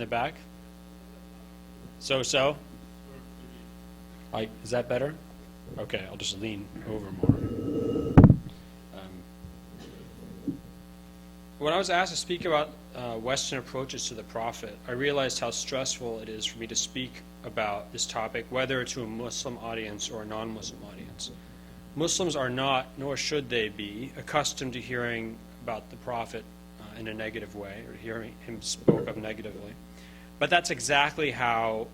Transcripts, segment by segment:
the back? So? Is that better? Okay, I'll just lean over more. When I was asked to speak about Western approaches to the Prophet, I realized how stressful it is for me to speak about this topic, whether to a Muslim audience or a non-Muslim audience. Muslims are not, nor should they be, accustomed to hearing about the Prophet in a negative way, or hearing him spoke of negatively. But that's exactly how,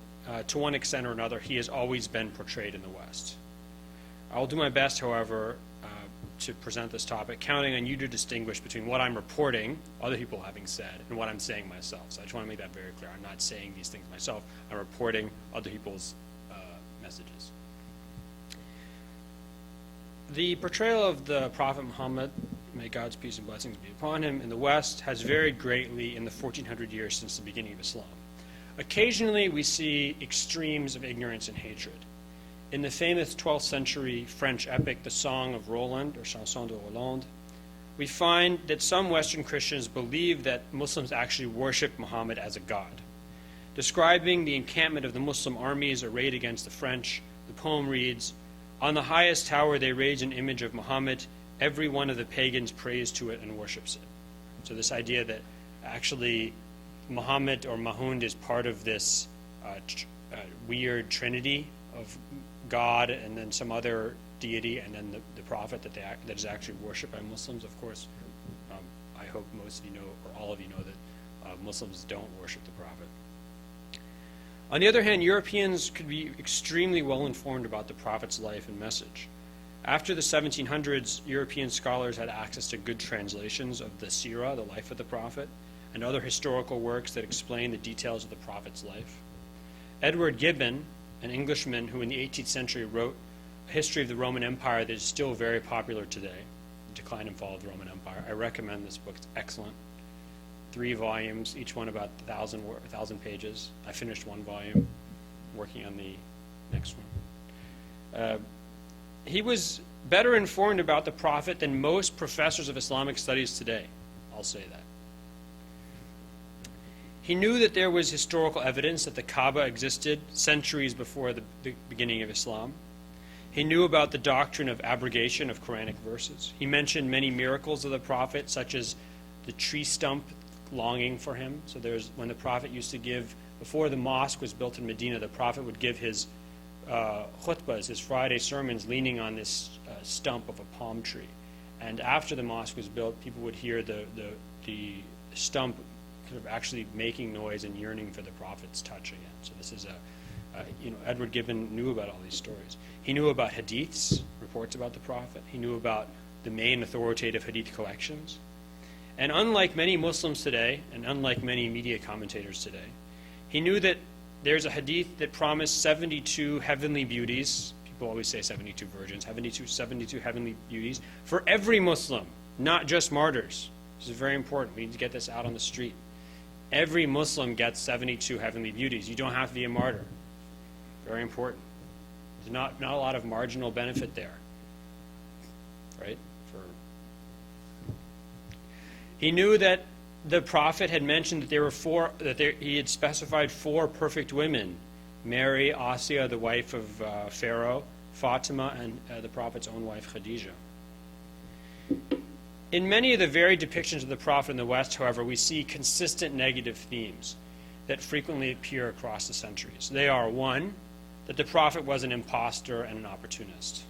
to one extent or another, he has always been portrayed in the West. I'll do my best, however, to present this topic, counting on you to distinguish between what I'm reporting, other people having said, and what I'm saying myself. So I just want to make that very clear. I'm not saying these things myself. I'm reporting other people's messages. The portrayal of the Prophet Muhammad, may God's peace and blessings be upon him, in the West has varied greatly in the 1400 years since the beginning of Islam. Occasionally we see extremes of ignorance and hatred. In the famous 12th century French epic, The Song of Roland, or Chanson de Roland, we find that some Western Christians believe that Muslims actually worship Muhammad as a god. Describing the encampment of the Muslim armies arrayed against the French, the poem reads, "On the highest tower they raise an image of Muhammad. Every one of the pagans prays to it and worships it." So this idea that actually Muhammad or Mahund is part of this weird trinity of God and then some other deity and then the Prophet that is actually worshipped by Muslims. Of course, I hope most of you know, or all of you know, that Muslims don't worship the Prophet. On the other hand, Europeans could be extremely well informed about the Prophet's life and message. After the 1700s, European scholars had access to good translations of the Sirah, the life of the Prophet, and other historical works that explain the details of the Prophet's life. Edward Gibbon, an Englishman who in the 18th century wrote a history of the Roman Empire that is still very popular today, The Decline and Fall of the Roman Empire. I recommend this book. It's excellent. 3 volumes, each one about 1,000 pages. I finished 1 volume, working on the next one. He was better informed about the Prophet than most professors of Islamic studies today. I'll say that. He knew that there was historical evidence that the Kaaba existed centuries before the beginning of Islam. He knew about the doctrine of abrogation of Quranic verses. He mentioned many miracles of the Prophet, such as the tree stump longing for him. So when the Prophet used to give, before the mosque was built in Medina, the Prophet would give his khutbahs, his Friday sermons, leaning on this stump of a palm tree. And after the mosque was built, people would hear the stump kind of actually making noise and yearning for the Prophet's touch again. So this is Edward Gibbon knew about all these stories. He knew about hadiths, reports about the Prophet. He knew about the main authoritative hadith collections. And unlike many Muslims today, and unlike many media commentators today, he knew that there's a hadith that promised 72 heavenly beauties. People always say 72 virgins, 72 heavenly beauties for every Muslim, not just martyrs. This is very important. We need to get this out on the street. Every Muslim gets 72 heavenly beauties. You don't have to be a martyr. Very important. There's not a lot of marginal benefit there, right? He knew that the Prophet had mentioned that he had specified 4 perfect women: Mary, Asiya, the wife of Pharaoh, Fatima, and the Prophet's own wife, Khadijah. In many of the varied depictions of the Prophet in the West, however, we see consistent negative themes that frequently appear across the centuries. They are: 1, that the Prophet was an impostor and an opportunist;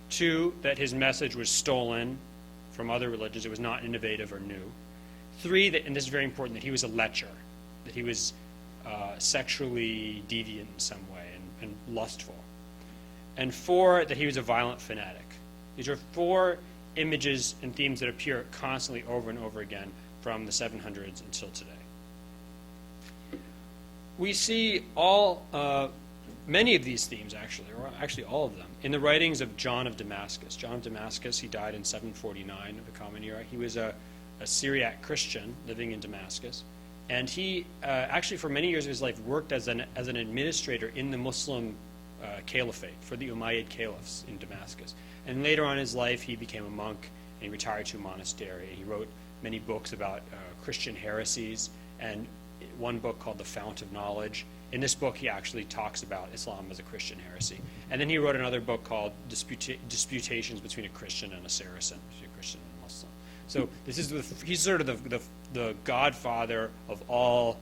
2, that his message was stolen from other religions, it was not innovative or new; 3, that, and this is very important, that he was a lecher, that he was sexually deviant in some way and lustful; and 4, that he was a violent fanatic. These are 4 images and themes that appear constantly over and over again from the 700s until today. We see many of these themes, or actually all of them, in the writings of John of Damascus. John of Damascus, he died in 749 of the Common Era. He was a Syriac Christian living in Damascus. And he actually, for many years of his life, worked as an administrator in the Muslim caliphate for the Umayyad caliphs in Damascus. And later on in his life, he became a monk, and he retired to a monastery. He wrote many books about Christian heresies, and one book called The Fount of Knowledge. In this book, he actually talks about Islam as a Christian heresy. And then he wrote another book called Disputations Between a Christian and a Saracen, between a Christian and a Muslim. So he's sort of the godfather of all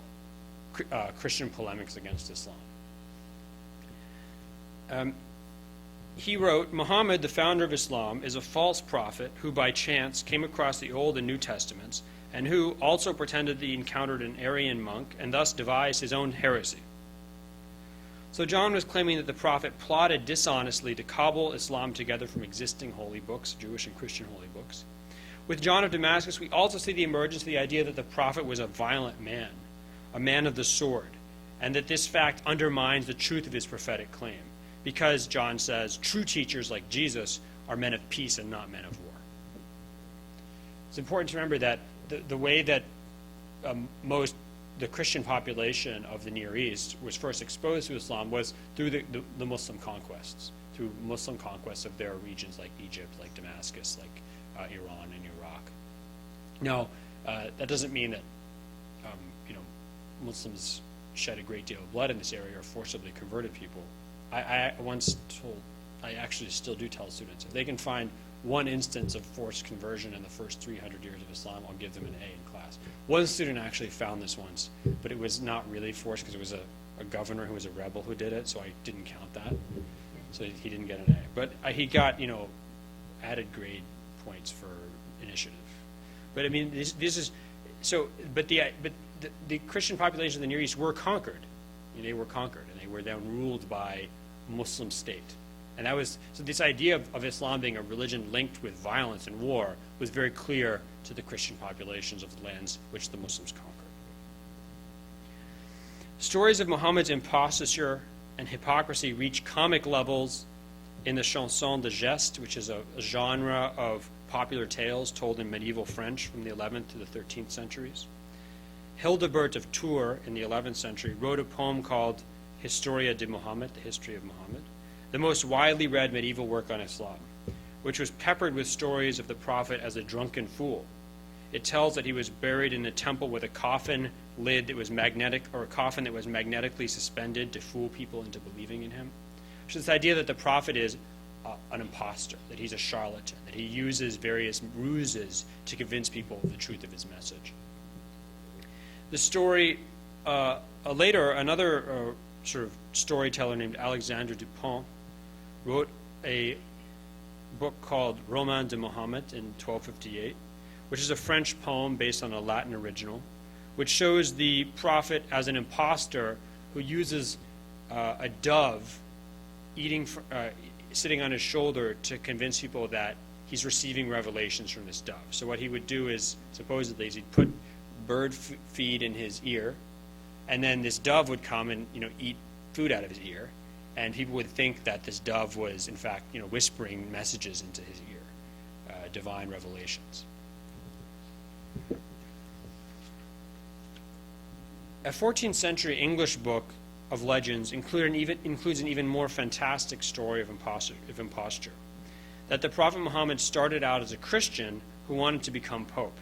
Christian polemics against Islam. He wrote, Muhammad, the founder of Islam, is a false prophet who by chance came across the Old and New Testaments, and who also pretended that he encountered an Arian monk and thus devised his own heresy. So John was claiming that the prophet plotted dishonestly to cobble Islam together from existing holy books, Jewish and Christian holy books. With John of Damascus, we also see the emergence of the idea that the prophet was a violent man, a man of the sword, and that this fact undermines the truth of his prophetic claim, because John says true teachers like Jesus are men of peace and not men of war. It's important to remember that the way that the Christian population of the Near East was first exposed to Islam was through the Muslim conquests, through Muslim conquests of their regions like Egypt, like Damascus, like Iran and Iraq. Now, that doesn't mean that Muslims shed a great deal of blood in this area or forcibly converted people. I actually still do tell students, if they can find one instance of forced conversion in the first 300 years of Islam, I'll give them an A in class. One student actually found this once, but it was not really forced because it was a governor who was a rebel who did it, so I didn't count that. So he didn't get an A. But he got, added grade points for initiative. But I mean, this is, so, but the Christian population of the Near East were conquered. They were conquered, and they were then ruled by a Muslim state. And that was, so this idea of Islam being a religion linked with violence and war was very clear to the Christian populations of the lands which the Muslims conquered. Stories of Muhammad's imposture and hypocrisy reach comic levels in the chanson de geste, which is a genre of popular tales told in medieval French from the 11th to the 13th centuries. Hildebert of Tours in the 11th century wrote a poem called Historia de Muhammad, the History of Muhammad, the most widely read medieval work on Islam, which was peppered with stories of the prophet as a drunken fool. It tells that he was buried in a temple with a coffin lid that was magnetic, or a coffin that was magnetically suspended to fool people into believing in him. So this idea that the prophet is an imposter, that he's a charlatan, that he uses various ruses to convince people of the truth of his message. The story, later, another sort of storyteller named Alexandre Dupont wrote a book called Roman de Muhammad in 1258, which is a French poem based on a Latin original, which shows the prophet as an impostor who uses a dove sitting on his shoulder to convince people that he's receiving revelations from this dove. So what he would do is, supposedly, is he'd put bird feed in his ear, and then this dove would come and eat food out of his ear, and people would think that this dove was in fact whispering messages into his ear, divine revelations. A 14th century English book of legends includes an even more fantastic story of imposture. That the Prophet Muhammad started out as a Christian who wanted to become pope.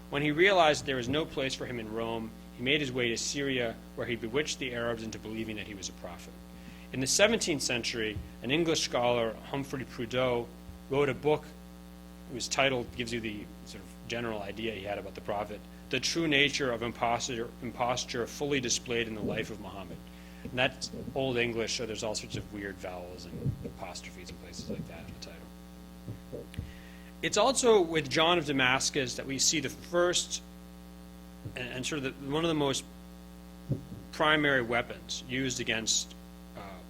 When he realized there was no place for him in Rome, he made his way to Syria, where he bewitched the Arabs into believing that he was a prophet. In the 17th century, an English scholar, Humphrey Prudhoe, wrote a book whose title gives you the sort of general idea he had about the prophet, The True Nature of Imposture Fully Displayed in the Life of Muhammad. And that's Old English, so there's all sorts of weird vowels and apostrophes and places like that in the title. It's also with John of Damascus that we see the first and sort of one of the most primary weapons used against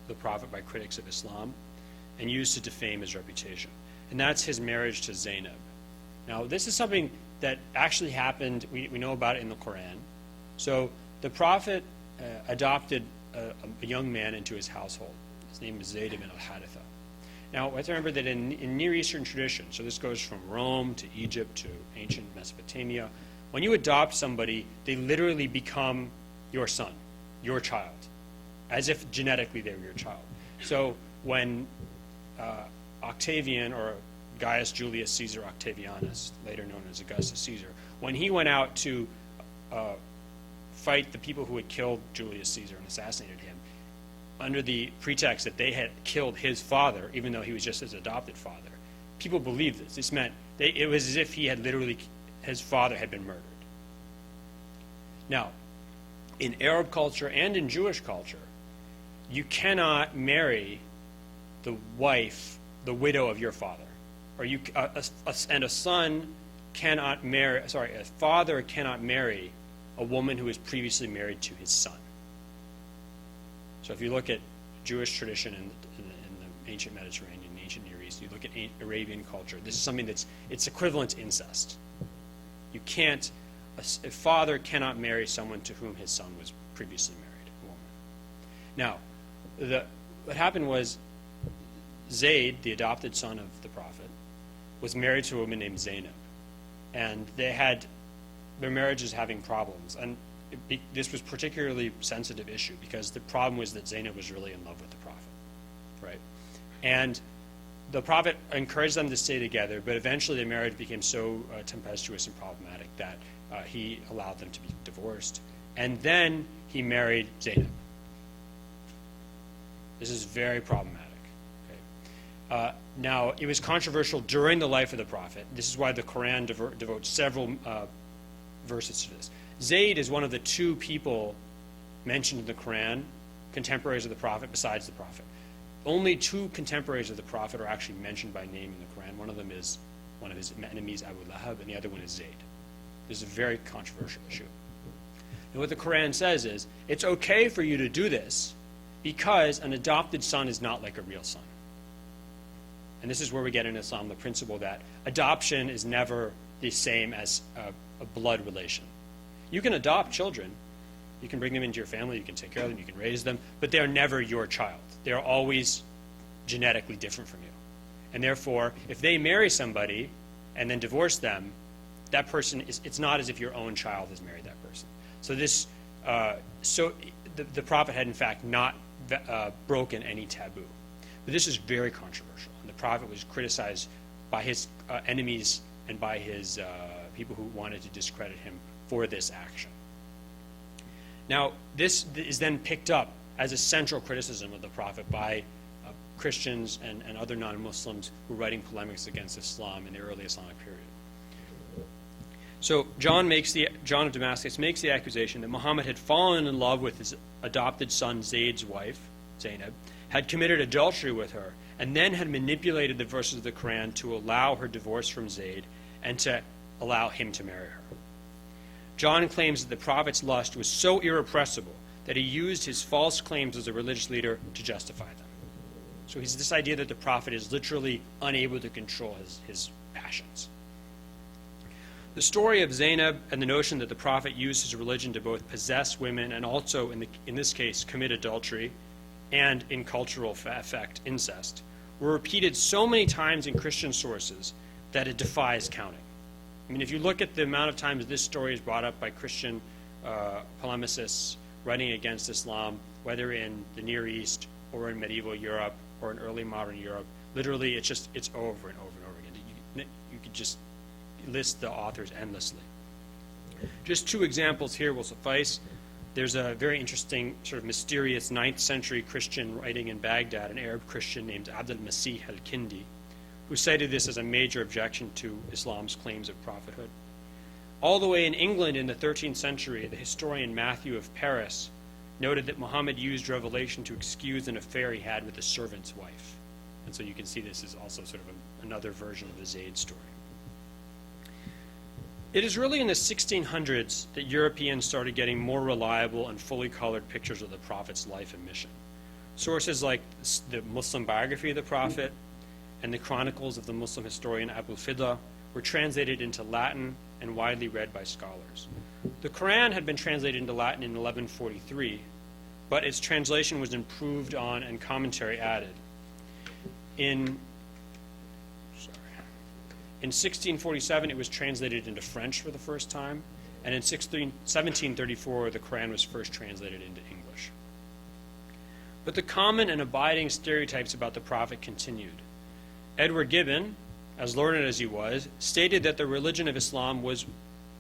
the prophet by critics of Islam and used to defame his reputation. And that's his marriage to Zainab. Now, this is something that actually happened, we know about it in the Quran. So the prophet adopted a young man into his household. His name is Zayd ibn al-Haritha. Now, we have to remember that in Near Eastern tradition, so this goes from Rome to Egypt to ancient Mesopotamia, when you adopt somebody, they literally become your son, your child, as if genetically they were your child. So when Octavian, or Gaius Julius Caesar Octavianus, later known as Augustus Caesar, when he went out to fight the people who had killed Julius Caesar and assassinated him under the pretext that they had killed his father, even though he was just his adopted father. People believed this. This meant it was as if he had literally, his father had been murdered. Now, in Arab culture and in Jewish culture, you cannot marry the wife, the widow of your father, or and a son cannot marry. Sorry, a father cannot marry a woman who was previously married to his son. So if you look at Jewish tradition in the ancient Mediterranean, ancient Near East, you look at Arabian culture, this is something it's equivalent to incest. You can't, a father cannot marry someone to whom his son was previously married, a woman. Now, what happened was Zayd, the adopted son of the Prophet, was married to a woman named Zainab. And their marriage is having problems. And this was a particularly sensitive issue because the problem was that Zainab was really in love with the Prophet, right? And the Prophet encouraged them to stay together, but eventually their marriage became so tempestuous and problematic that he allowed them to be divorced. And then he married Zainab. This is very problematic. Okay? Now, it was controversial during the life of the Prophet. This is why the Quran devotes several verses to this. Zayd is one of the two people mentioned in the Quran, contemporaries of the Prophet, besides the Prophet. Only two contemporaries of the Prophet are actually mentioned by name in the Quran. One of them is one of his enemies, Abu Lahab, and the other one is Zayd. This is a very controversial issue. And what the Quran says is, it's okay for you to do this because an adopted son is not like a real son. And this is where we get in Islam the principle that adoption is never the same as a blood relation. You can adopt children. You can bring them into your family. You can take care of them. You can raise them. But they are never your child. They are always genetically different from you. And therefore, if they marry somebody and then divorce them, that person it's not as if your own child has married that person. So the Prophet had in fact not broken any taboo. But this is very controversial. And the Prophet was criticized by his enemies and by his people who wanted to discredit him for this action. Now, this is then picked up as a central criticism of the Prophet by Christians and other non-Muslims who were writing polemics against Islam in the early Islamic period. So John of Damascus makes the accusation that Muhammad had fallen in love with his adopted son Zayd's wife, Zainab, had committed adultery with her, and then had manipulated the verses of the Quran to allow her divorce from Zayd and to allow him to marry her. John claims that the Prophet's lust was so irrepressible that he used his false claims as a religious leader to justify them. So he's this idea that the Prophet is literally unable to control his passions. The story of Zainab and the notion that the Prophet used his religion to both possess women and also, in this case, commit adultery and, in cultural effect, incest, were repeated so many times in Christian sources that it defies counting. I mean, if you look at the amount of times this story is brought up by Christian polemicists writing against Islam, whether in the Near East or in medieval Europe or in early modern Europe, literally it's over and over and over again. You could just list the authors endlessly. Just two examples here will suffice. There's a very interesting, sort of mysterious 9th century Christian writing in Baghdad, an Arab Christian named Abdul Masih al-Kindi, who cited this as a major objection to Islam's claims of prophethood. All the way in England in the 13th century, the historian Matthew of Paris noted that Muhammad used revelation to excuse an affair he had with a servant's wife. And so you can see this is also sort of another version of the Zayd story. It is really in the 1600s that Europeans started getting more reliable and fully colored pictures of the Prophet's life and mission. Sources like the Muslim biography of the Prophet and the chronicles of the Muslim historian Abu Fidla were translated into Latin and widely read by scholars. The Quran had been translated into Latin in 1143, but its translation was improved on and commentary added. In 1647, it was translated into French for the first time, and in 1734, the Quran was first translated into English. But the common and abiding stereotypes about the Prophet continued. Edward Gibbon, as learned as he was, stated that the religion of Islam was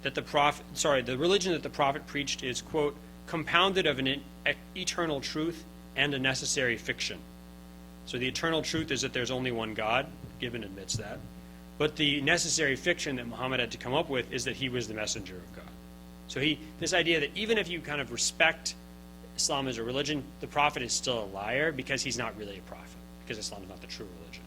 that the religion that the prophet preached is, quote, compounded of an eternal truth and a necessary fiction. So the eternal truth is that there's only one God. Gibbon admits that. But the necessary fiction that Muhammad had to come up with is that he was the messenger of God. So this idea that even if you kind of respect Islam as a religion, the prophet is still a liar because he's not really a prophet, because Islam is not the true religion.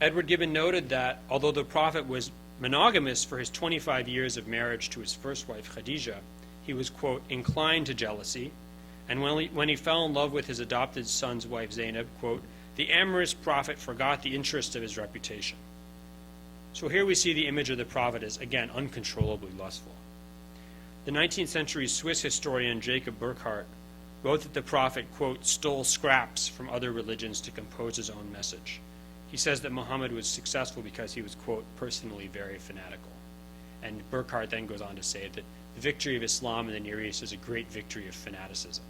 Edward Gibbon noted that although the prophet was monogamous for his 25 years of marriage to his first wife, Khadijah, he was, quote, inclined to jealousy, and when he fell in love with his adopted son's wife, Zainab, quote, the amorous prophet forgot the interest of his reputation. So here we see the image of the prophet as, again, uncontrollably lustful. The 19th century Swiss historian Jacob Burckhardt wrote that the prophet, quote, stole scraps from other religions to compose his own message. He says that Muhammad was successful because he was, quote, personally very fanatical. And Burckhardt then goes on to say that the victory of Islam in the Near East is a great victory of fanaticism.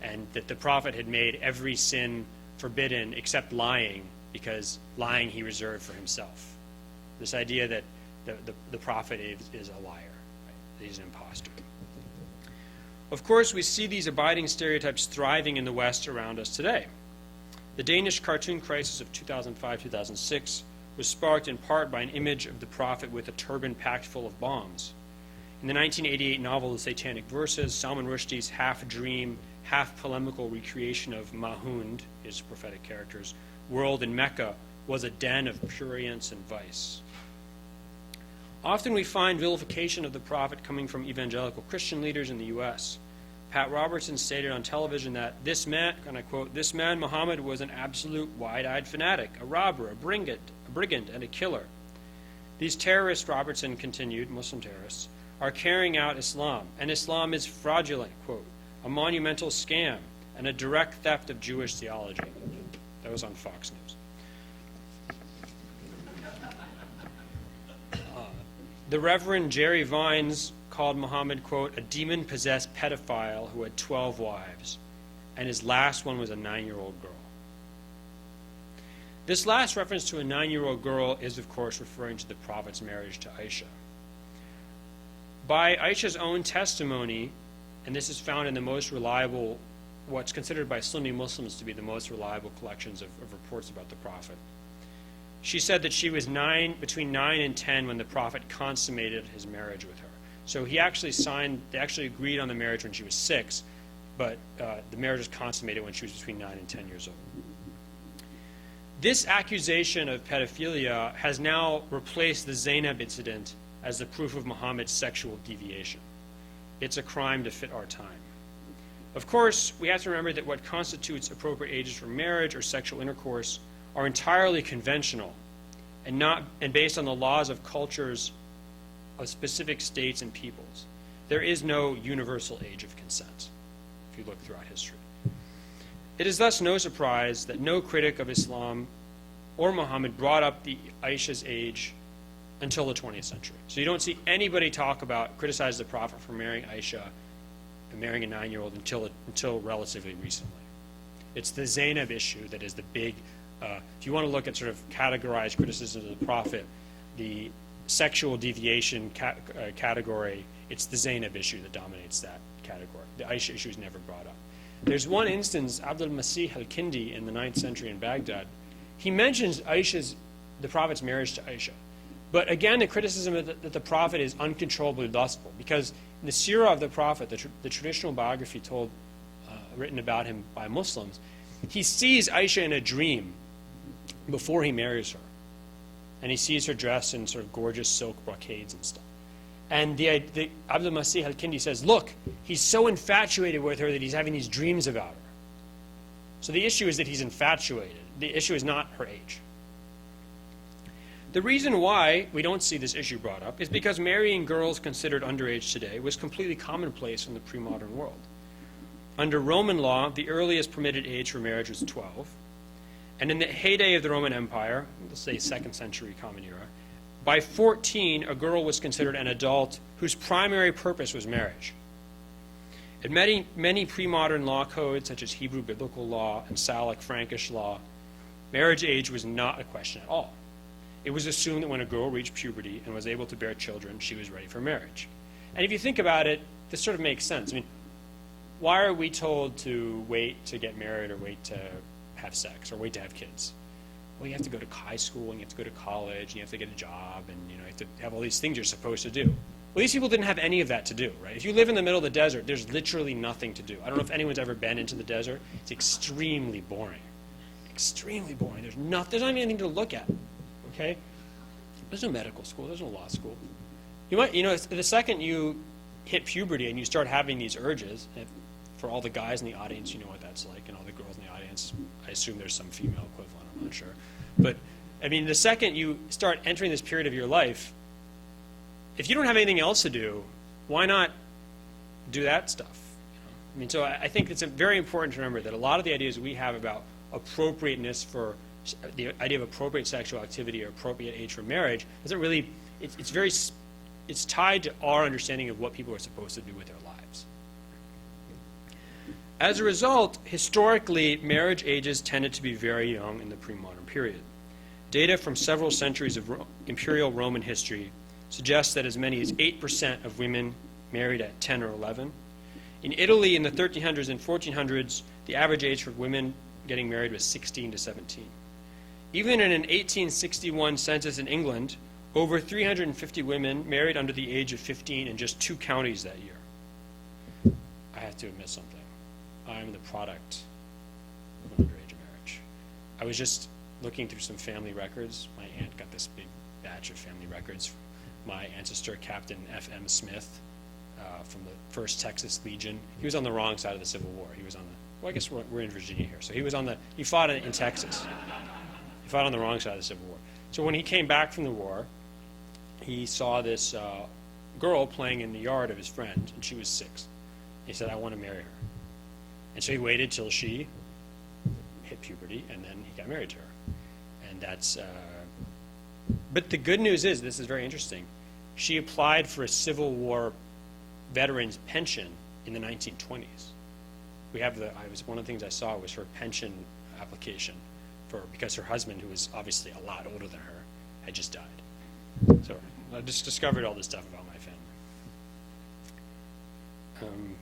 And that the prophet had made every sin forbidden except lying, because lying he reserved for himself. This idea that the prophet is a liar, right? He's an imposter. Of course, we see these abiding stereotypes thriving in the West around us today. The Danish cartoon crisis of 2005-2006 was sparked in part by an image of the prophet with a turban packed full of bombs. In the 1988 novel The Satanic Verses, Salman Rushdie's half-dream, half-polemical recreation of Mahund, his prophetic character's world in Mecca, was a den of prurience and vice. Often we find vilification of the prophet coming from evangelical Christian leaders in the U.S. Pat Robertson stated on television that this man, and I quote, this man Muhammad was an absolute wide-eyed fanatic, a robber, a brigand, and a killer. These terrorists, Robertson continued, Muslim terrorists, are carrying out Islam, and Islam is fraudulent, quote, a monumental scam, and a direct theft of Jewish theology. That was on Fox News. The Reverend Jerry Vines called Muhammad, quote, a demon-possessed pedophile who had 12 wives, and his last one was a 9-year-old girl. This last reference to a 9-year-old girl is, of course, referring to the prophet's marriage to Aisha. By Aisha's own testimony, and this is found in the most reliable, what's considered by Sunni Muslims to be the most reliable collections of reports about the prophet, she said that she was between 9 and 10 when the prophet consummated his marriage with her. So they actually agreed on the marriage when she was 6, but the marriage was consummated when she was between 9 and 10 years old. This accusation of pedophilia has now replaced the Zainab incident as the proof of Muhammad's sexual deviation. It's a crime to fit our time. Of course, we have to remember that what constitutes appropriate ages for marriage or sexual intercourse are entirely conventional and based on the laws of cultures of specific states and peoples. There is no universal age of consent, if you look throughout history. It is thus no surprise that no critic of Islam or Muhammad brought up the Aisha's age until the 20th century. So you don't see anybody criticize the prophet for marrying Aisha and marrying a 9-year-old until relatively recently. It's the Zainab issue that is the big, if you want to look at sort of categorized criticism of the prophet, the sexual deviation category, it's the Zainab issue that dominates that category. The Aisha issue is never brought up. There's one instance, Abdul Masih al-Kindi in the 9th century in Baghdad. He mentions the prophet's marriage to Aisha. But again, the criticism that the prophet is uncontrollably lustful, because in the Sirah of the prophet, the traditional biography written about him by Muslims, he sees Aisha in a dream before he marries her. And he sees her dressed in sort of gorgeous silk brocades and stuff. And the Abdul Masih al-Kindi says, look, he's so infatuated with her that he's having these dreams about her. So the issue is that he's infatuated. The issue is not her age. The reason why we don't see this issue brought up is because marrying girls considered underage today was completely commonplace in the pre-modern world. Under Roman law, the earliest permitted age for marriage was 12. And in the heyday of the Roman Empire, let's say 2nd century Common Era, by 14, a girl was considered an adult whose primary purpose was marriage. In many pre-modern law codes, such as Hebrew biblical law and Salic Frankish law, marriage age was not a question at all. it was assumed that when a girl reached puberty and was able to bear children, she was ready for marriage. And if you think about it, this sort of makes sense. I mean, why are we told to wait to get married or wait to have sex or wait to have kids? Well, you have to go to high school and you have to go to college and you have to get a job and you have to have all these things you're supposed to do. Well, these people didn't have any of that to do, right? If you live in the middle of the desert, there's literally nothing to do. I don't know if anyone's ever been into the desert. It's extremely boring. Extremely boring. There's not even anything to look at, okay? There's no medical school. There's no law school. The second you hit puberty and you start having these urges, for all the guys in the audience, you know what that's like, and all the girls in the audience, I assume there's some female equivalent, I'm not sure. But, I mean, the second you start entering this period of your life, if you don't have anything else to do, why not do that stuff? I mean, so I think it's very important to remember that a lot of the ideas we have about appropriateness for the idea of appropriate sexual activity or appropriate age for marriage doesn't really, it's tied to our understanding of what people are supposed to do with their lives. As a result, historically, marriage ages tended to be very young in the pre-modern period. Data from several centuries of imperial Roman history suggests that as many as 8% of women married at 10 or 11. In Italy, in the 1300s and 1400s, the average age for women getting married was 16 to 17. Even in an 1861 census in England, over 350 women married under the age of 15 in just 2 counties that year. I have to admit something. I'm the product of an underage marriage. I was just looking through some family records. My aunt got this big batch of family records. My ancestor, Captain F.M. Smith, from the 1st Texas Legion. He was on the wrong side of the Civil War. He was on the, well, I guess we're in Virginia here. So he fought in Texas. He fought on the wrong side of the Civil War. So when he came back from the war, he saw this girl playing in the yard of his friend, and she was 6. He said, I want to marry her. And so he waited till she hit puberty, and then he got married to her. And that's, but the good news is, this is very interesting, she applied for a Civil War veteran's pension in the 1920s. We have one of the things I saw was her pension application because her husband, who was obviously a lot older than her, had just died. So I just discovered all this stuff about my family.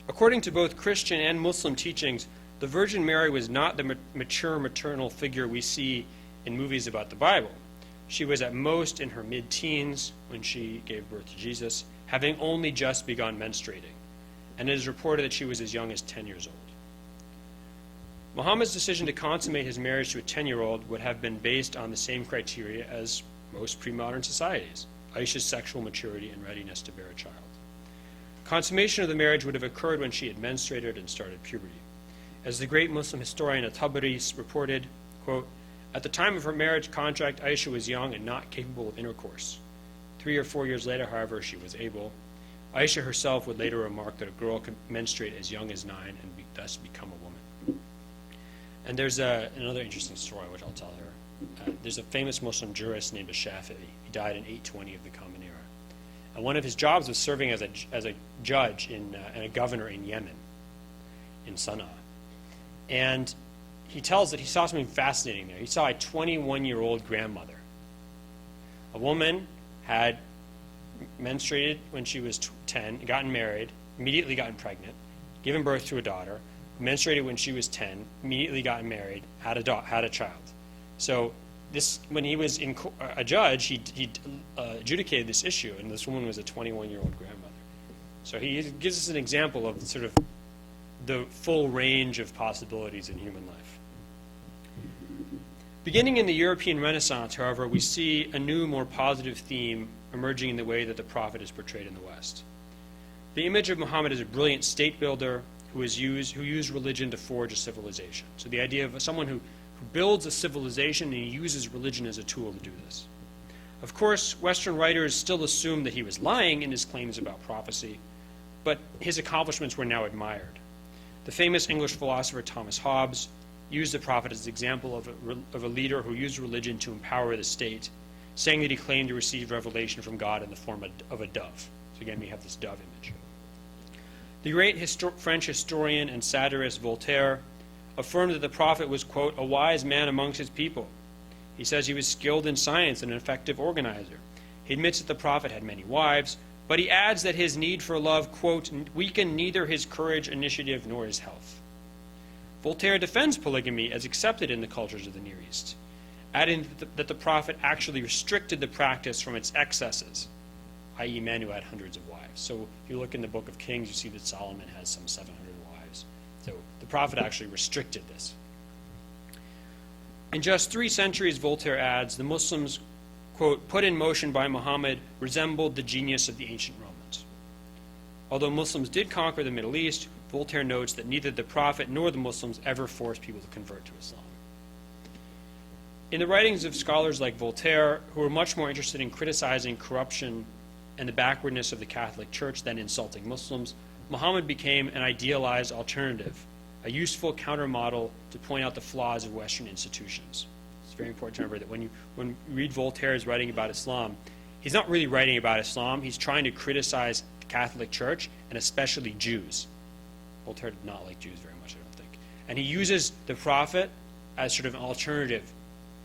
According to both Christian and Muslim teachings, the Virgin Mary was not the mature maternal figure we see in movies about the Bible. She was at most in her mid-teens when she gave birth to Jesus, having only just begun menstruating, and it is reported that she was as young as 10 years old. Muhammad's decision to consummate his marriage to a 10-year-old would have been based on the same criteria as most pre-modern societies: Aisha's sexual maturity and readiness to bear a child. Consummation of the marriage would have occurred when she had menstruated and started puberty. As the great Muslim historian al-Tabari reported, quote, at the time of her marriage contract, Aisha was young and not capable of intercourse. 3 or 4 years later, however, she was able. Aisha herself would later remark that a girl could menstruate as young as 9 and thus become a woman. And there's another interesting story which I'll tell her. There's a famous Muslim jurist named Shafi'i. He died in 820 of the Common Era. And one of his jobs was serving as a judge and a governor in Yemen, in Sana'a. And he tells that he saw something fascinating there. He saw a 21-year-old grandmother. A woman had menstruated when she was 10, gotten married, immediately gotten pregnant, given birth to a daughter, menstruated when she was 10, immediately gotten married, had a child. So when he was a judge, he adjudicated this issue, and this woman was a 21-year-old grandmother. So he gives us an example of sort of the full range of possibilities in human life. Beginning in the European Renaissance, however, we see a new, more positive theme emerging in the way that the prophet is portrayed in the West. The image of Muhammad as a brilliant state builder who used religion to forge a civilization. So the idea of someone who builds a civilization and he uses religion as a tool to do this. Of course, Western writers still assume that he was lying in his claims about prophecy, but his accomplishments were now admired. The famous English philosopher Thomas Hobbes used the prophet as an example of a leader who used religion to empower the state, saying that he claimed to receive revelation from God in the form of a dove. So again, we have this dove image. The great French historian and satirist Voltaire affirmed that the prophet was, quote, a wise man amongst his people. He says he was skilled in science and an effective organizer. He admits that the prophet had many wives, but he adds that his need for love, quote, weakened neither his courage, initiative, nor his health. Voltaire defends polygamy as accepted in the cultures of the Near East, adding that the prophet actually restricted the practice from its excesses, i.e. men who had hundreds of wives. So if you look in the Book of Kings, you see that Solomon has some 700 wives. So the prophet actually restricted this. In just 3 centuries, Voltaire adds, the Muslims, quote, put in motion by Muhammad resembled the genius of the ancient Romans. Although Muslims did conquer the Middle East, Voltaire notes that neither the prophet nor the Muslims ever forced people to convert to Islam. In the writings of scholars like Voltaire, who were much more interested in criticizing corruption and the backwardness of the Catholic Church than insulting Muslims, Muhammad became an idealized alternative, a useful countermodel to point out the flaws of Western institutions. It's very important to remember that when you read Voltaire's writing about Islam, he's not really writing about Islam, he's trying to criticize the Catholic Church, and especially Jews. Voltaire did not like Jews very much, I don't think. And he uses the prophet as sort of an alternative,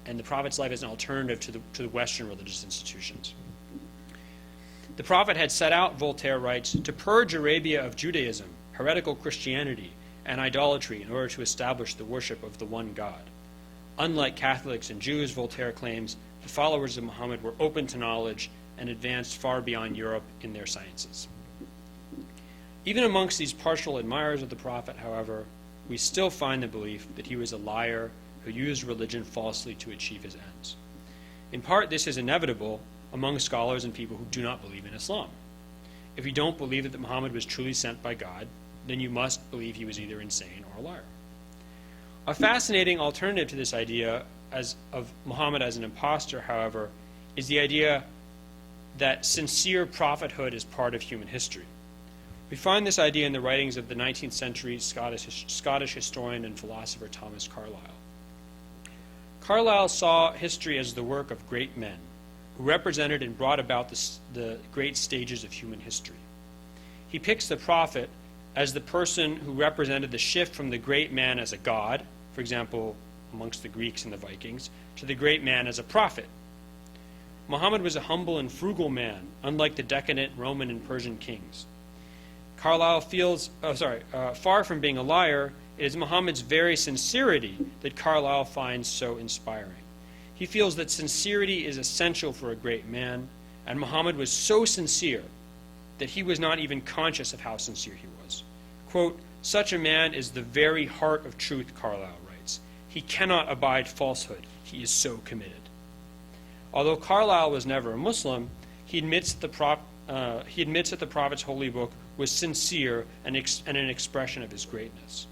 and the prophet's life as an alternative to the Western religious institutions. The prophet had set out, Voltaire writes, to purge Arabia of Judaism, heretical Christianity, and idolatry in order to establish the worship of the one God. Unlike Catholics and Jews, Voltaire claims, the followers of Muhammad were open to knowledge and advanced far beyond Europe in their sciences. Even amongst these partial admirers of the prophet, however, we still find the belief that he was a liar who used religion falsely to achieve his ends. In part, this is inevitable among scholars and people who do not believe in Islam. If you don't believe that Muhammad was truly sent by God, then you must believe he was either insane or a liar. A fascinating alternative to this idea of Muhammad as an impostor, however, is the idea that sincere prophethood is part of human history. We find this idea in the writings of the 19th century Scottish historian and philosopher Thomas Carlyle. Carlyle saw history as the work of great men who represented and brought about the great stages of human history. He picks the prophet as the person who represented the shift from the great man as a god, for example, amongst the Greeks and the Vikings, to the great man as a prophet. Muhammad was a humble and frugal man, unlike the decadent Roman and Persian kings. Carlyle feels, far from being a liar, it is Muhammad's very sincerity that Carlyle finds so inspiring. He feels that sincerity is essential for a great man, and Muhammad was so sincere that he was not even conscious of how sincere he was. Quote, such a man is the very heart of truth, Carlyle writes. He cannot abide falsehood. He is so committed. Although Carlyle was never a Muslim, he admits that the Prophet's holy book was sincere and an expression of his greatness.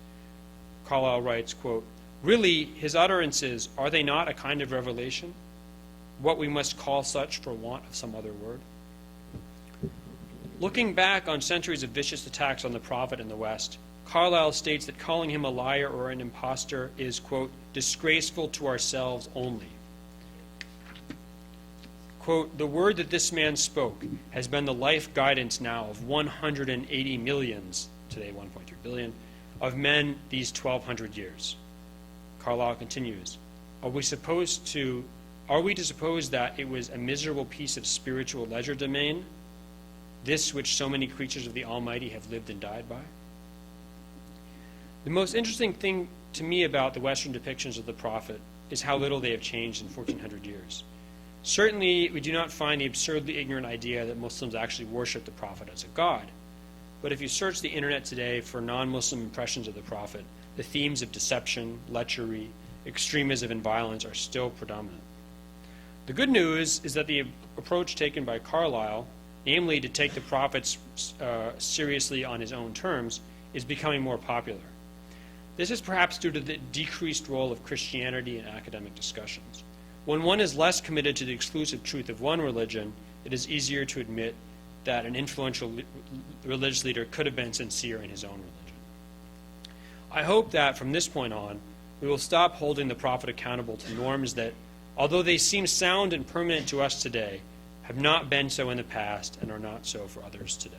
Carlyle writes, quote, really, his utterances, are they not a kind of revelation? What we must call such for want of some other word? Looking back on centuries of vicious attacks on the Prophet in the West, Carlyle states that calling him a liar or an impostor is, quote, disgraceful to ourselves only. Quote, the word that this man spoke has been the life guidance now of 180 millions, today 1.3 billion, of men these 1,200 years. Carlyle continues, are we to suppose that it was a miserable piece of spiritual legerdemain, this which so many creatures of the Almighty have lived and died by? The most interesting thing to me about the Western depictions of the Prophet is how little they have changed in 1,400 years. Certainly, we do not find the absurdly ignorant idea that Muslims actually worship the Prophet as a god. But if you search the internet today for non-Muslim impressions of the Prophet, the themes of deception, lechery, extremism, and violence are still predominant. The good news is that the approach taken by Carlyle, namely to take the Prophet seriously on his own terms, is becoming more popular. This is perhaps due to the decreased role of Christianity in academic discussions. When one is less committed to the exclusive truth of one religion, it is easier to admit that an influential religious leader could have been sincere in his own religion. I hope that from this point on, we will stop holding the Prophet accountable to norms that, although they seem sound and permanent to us today, have not been so in the past and are not so for others today.